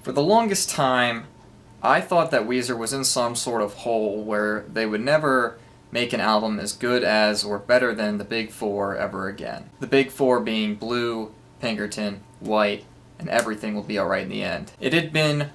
For the longest time, I thought that Weezer was in some sort of hole where they would never make an album as good as or better than the Big Four ever again. The Big Four being Blue, Pinkerton, White, and Everything Will Be Alright in the End. It had been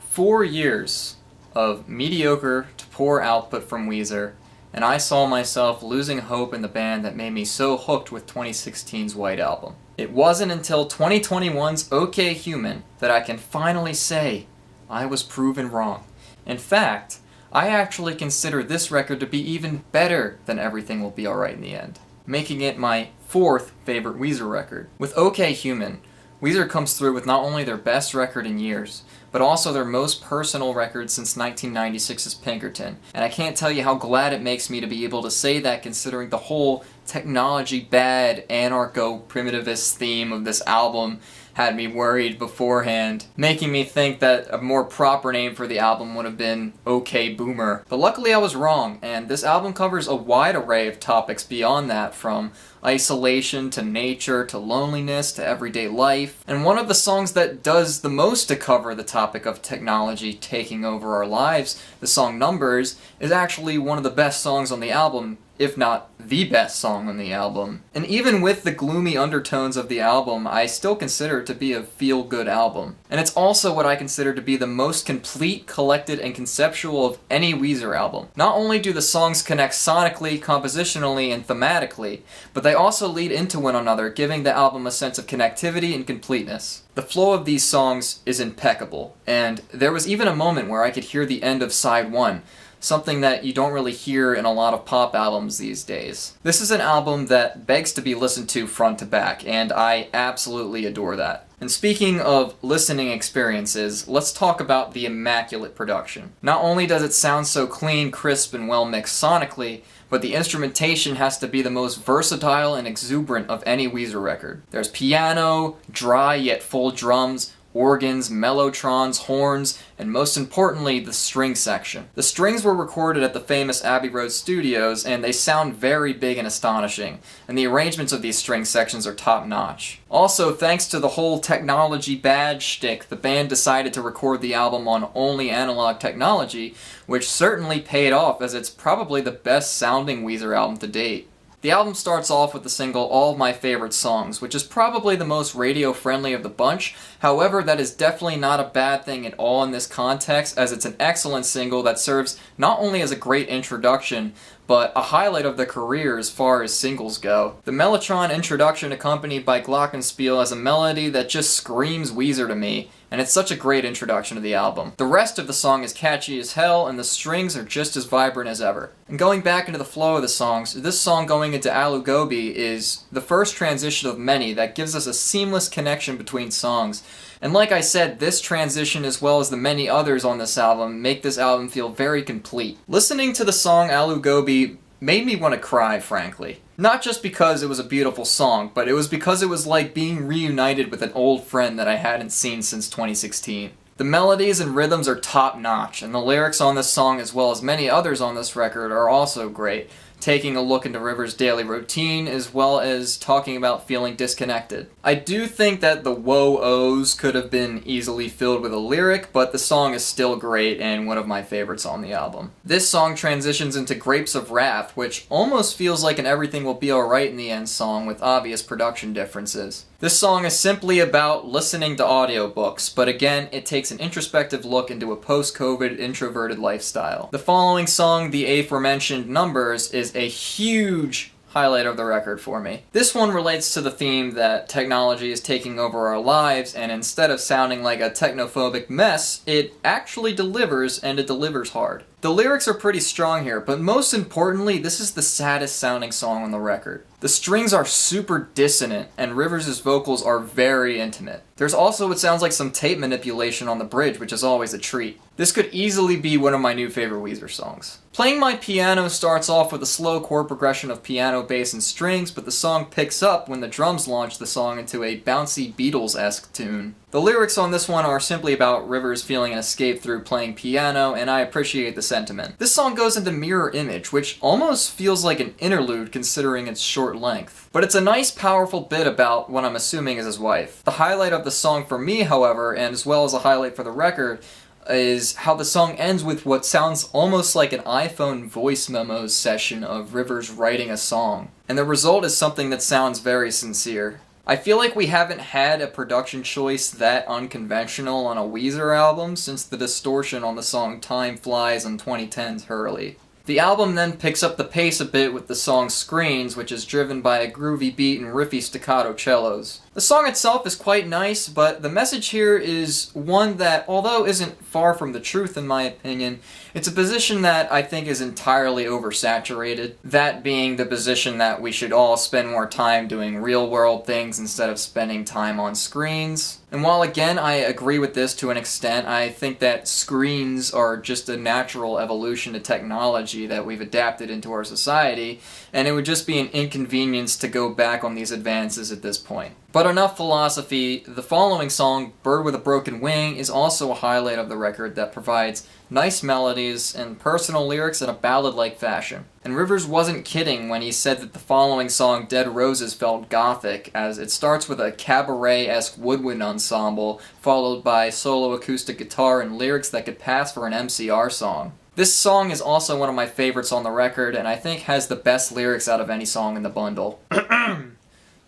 4 years of mediocre to poor output from Weezer, and I saw myself losing hope in the band that made me so hooked with 2016's White Album. It wasn't until 2021's OK Human that I can finally say I was proven wrong. In fact, I actually consider this record to be even better than Everything Will Be Alright in the End, making it my 4th favorite Weezer record. With OK Human, Weezer comes through with not only their best record in years, but also their most personal record since 1996's Pinkerton. And I can't tell you how glad it makes me to be able to say that, considering the whole technology bad, anarcho-primitivist theme of this album had me worried beforehand, making me think that a more proper name for the album would have been OK Boomer. But luckily I was wrong, and this album covers a wide array of topics beyond that, from isolation to nature to loneliness to everyday life. And one of the songs that does the most to cover the topic of technology taking over our lives, the song Numbers, is actually one of the best songs on the album, if not the best song on the album. And even with the gloomy undertones of the album, I still consider it to be a feel-good album. And it's also what I consider to be the most complete, collected, and conceptual of any Weezer album. Not only do the songs connect sonically, compositionally, and thematically, but they also lead into one another, giving the album a sense of connectivity and completeness. The flow of these songs is impeccable, and there was even a moment where I could hear the end of side 1, something that you don't really hear in a lot of pop albums these days. This is an album that begs to be listened to front to back, and I absolutely adore that. And speaking of listening experiences, let's talk about the Immaculate Production. Not only does it sound so clean, crisp, and well mixed sonically, but the instrumentation has to be the most versatile and exuberant of any Weezer record. There's piano, dry yet full drums, organs, mellotrons, horns, and most importantly, the string section. The strings were recorded at the famous Abbey Road Studios, and they sound very big and astonishing, and the arrangements of these string sections are top-notch. Also, thanks to the whole technology bad shtick, the band decided to record the album on only analog technology, which certainly paid off, as it's probably the best-sounding Weezer album to date. The album starts off with the single All of My Favorite Songs, which is probably the most radio-friendly of the bunch. However, that is definitely not a bad thing at all in this context, as it's an excellent single that serves not only as a great introduction, but a highlight of the career as far as singles go. The Mellotron introduction, accompanied by Glockenspiel, has a melody that just screams Weezer to me, and it's such a great introduction to the album. The rest of the song is catchy as hell, and the strings are just as vibrant as ever. And going back into the flow of the songs, this song going into Alu Gobi is the first transition of many that gives us a seamless connection between songs. And like I said, this transition, as well as the many others on this album, make this album feel very complete. Listening to the song Alu Gobi made me want to cry, frankly. Not just because it was a beautiful song, but it was because it was like being reunited with an old friend that I hadn't seen since 2016. The melodies and rhythms are top-notch, and the lyrics on this song, as well as many others on this record, are also great, taking a look into Rivers' daily routine, as well as talking about feeling disconnected. I do think that the whoa-ohs could have been easily filled with a lyric, but the song is still great and one of my favorites on the album. This song transitions into Grapes of Wrath, which almost feels like an Everything Will Be Alright in the End song with obvious production differences. This song is simply about listening to audiobooks, but again, it takes an introspective look into a post-COVID introverted lifestyle. The following song, the aforementioned Numbers, is a huge highlight of the record for me. This one relates to the theme that technology is taking over our lives, and instead of sounding like a technophobic mess, it actually delivers, and it delivers hard. The lyrics are pretty strong here, but most importantly, this is the saddest sounding song on the record. The strings are super dissonant, and Rivers' vocals are very intimate. There's also what sounds like some tape manipulation on the bridge, which is always a treat. This could easily be one of my new favorite Weezer songs. Playing My Piano starts off with a slow chord progression of piano, bass, and strings, but the song picks up when the drums launch the song into a bouncy Beatles-esque tune. The lyrics on this one are simply about Rivers feeling an escape through playing piano, and I appreciate the sentiment. This song goes into Mirror Image, which almost feels like an interlude considering its short length. But it's a nice, powerful bit about what I'm assuming is his wife. The highlight of the song for me, however, and as well as a highlight for the record, is how the song ends with what sounds almost like an iPhone voice memos session of Rivers writing a song. And the result is something that sounds very sincere. I feel like we haven't had a production choice that unconventional on a Weezer album since the distortion on the song Time Flies on 2010's Hurley. The album then picks up the pace a bit with the song Screens, which is driven by a groovy beat and riffy staccato cellos. The song itself is quite nice, but the message here is one that, although isn't far from the truth in my opinion, it's a position that I think is entirely oversaturated. That being the position that we should all spend more time doing real-world things instead of spending time on screens. And while again I agree with this to an extent, I think that screens are just a natural evolution to technology that we've adapted into our society, and it would just be an inconvenience to go back on these advances at this point. But enough philosophy. The following song, Bird with a Broken Wing, is also a highlight of the record that provides nice melodies and personal lyrics in a ballad-like fashion. And Rivers wasn't kidding when he said that the following song, Dead Roses, felt gothic, as it starts with a cabaret-esque woodwind ensemble, followed by solo acoustic guitar and lyrics that could pass for an MCR song. This song is also one of my favorites on the record, and I think has the best lyrics out of any song in the bundle.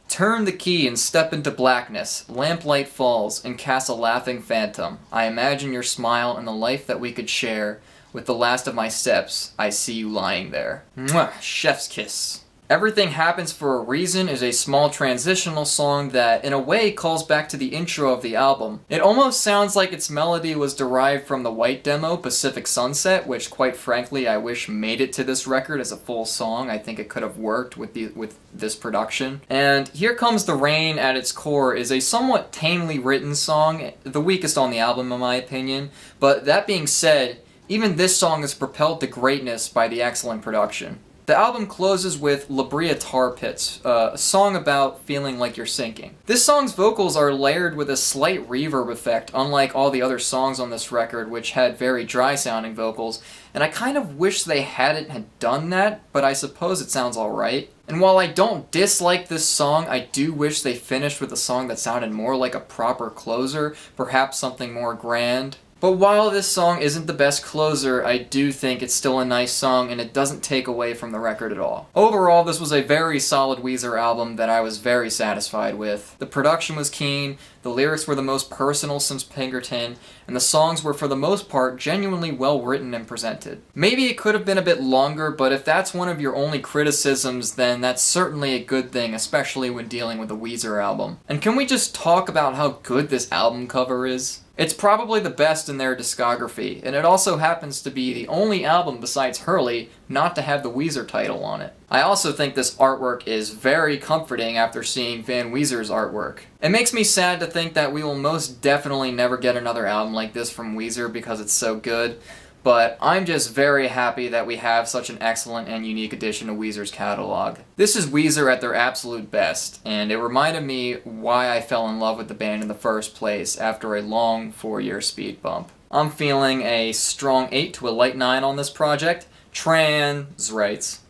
Turn the key and step into blackness. Lamplight falls and casts a laughing phantom. I imagine your smile and the life that we could share. With the last of my steps, I see you lying there. Mwah! Chef's kiss. Everything Happens for a Reason is a small transitional song that, in a way, calls back to the intro of the album. It almost sounds like its melody was derived from the White demo, Pacific Sunset, which, quite frankly, I wish made it to this record as a full song. I think it could have worked with this production. And Here Comes the Rain, at its core, is a somewhat tamely written song, the weakest on the album, in my opinion. But that being said, even this song is propelled to greatness by the excellent production. The album closes with La Brea Tar Pits, a song about feeling like you're sinking. This song's vocals are layered with a slight reverb effect, unlike all the other songs on this record, which had very dry-sounding vocals, and I kind of wish they hadn't done that, but I suppose it sounds alright. And while I don't dislike this song, I do wish they finished with a song that sounded more like a proper closer, perhaps something more grand. But while this song isn't the best closer, I do think it's still a nice song and it doesn't take away from the record at all. Overall, this was a very solid Weezer album that I was very satisfied with. The production was keen, the lyrics were the most personal since Pinkerton, and the songs were for the most part genuinely well written and presented. Maybe it could have been a bit longer, but if that's one of your only criticisms, then that's certainly a good thing, especially when dealing with a Weezer album. And can we just talk about how good this album cover is? It's probably the best in their discography, and it also happens to be the only album besides Hurley not to have the Weezer title on it. I also think this artwork is very comforting after seeing Van Weezer's artwork. It makes me sad to think that we will most definitely never get another album like this from Weezer because it's so good, but I'm just very happy that we have such an excellent and unique addition to Weezer's catalog. This is Weezer at their absolute best, and it reminded me why I fell in love with the band in the first place after a long 4-year speed bump. I'm feeling a strong 8 to a light 9 on this project. Trans writes,